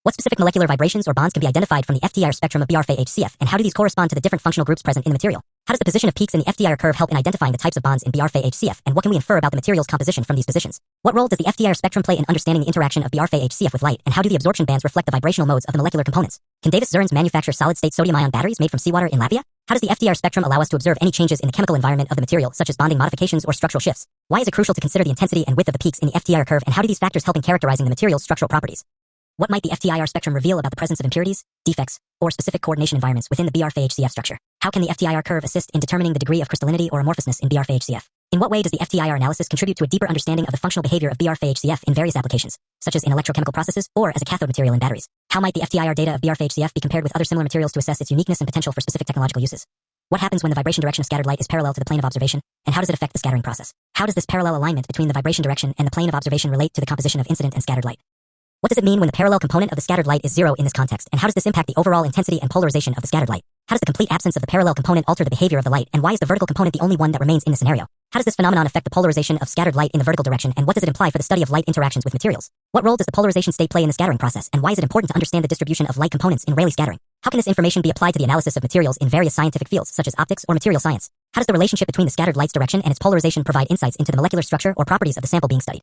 What specific molecular vibrations or bonds can be identified from the FTIR spectrum of BRFA-HCF, and how do these correspond to the different functional groups present in the material? How does the position of peaks in the FTIR curve help in identifying the types of bonds in BRFA-HCF, and what can we infer about the material's composition from these positions? What role does the FTIR spectrum play in understanding the interaction of BRFA-HCF with light, and how do the absorption bands reflect the vibrational modes of the molecular components? Can Davis Zurins manufacture solid-state sodium-ion batteries made from seawater in Latvia? How does the FTIR spectrum allow us to observe any changes in the chemical environment of the material, such as bonding modifications or structural shifts? Why is it crucial to consider the intensity and width of the peaks in the FTIR curve, and how do these factors help in characterizing the material's structural properties? What might the FTIR spectrum reveal about the presence of impurities, defects, or specific coordination environments within the BRFA-HCF structure? How can the FTIR curve assist in determining the degree of crystallinity or amorphousness in BRFA-HCF? In what way does the FTIR analysis contribute to a deeper understanding of the functional behavior of BRFA-HCF in various applications, such as in electrochemical processes or as a cathode material in batteries? How might the FTIR data of BRFA-HCF be compared with other similar materials to assess its uniqueness and potential for specific technological uses? What happens when the vibration direction of scattered light is parallel to the plane of observation, and how does it affect the scattering process? How does this parallel alignment between the vibration direction and the plane of observation relate to the composition of incident and scattered light? What does it mean when the parallel component of the scattered light is zero in this context, and how does this impact the overall intensity and polarization of the scattered light? How does the complete absence of the parallel component alter the behavior of the light, and why is the vertical component the only one that remains in the scenario? How does this phenomenon affect the polarization of scattered light in the vertical direction, and what does it imply for the study of light interactions with materials? What role does the polarization state play in the scattering process, and why is it important to understand the distribution of light components in Rayleigh scattering? How can this information be applied to the analysis of materials in various scientific fields, such as optics or material science? How does the relationship between the scattered light's direction and its polarization provide insights into the molecular structure or properties of the sample being studied?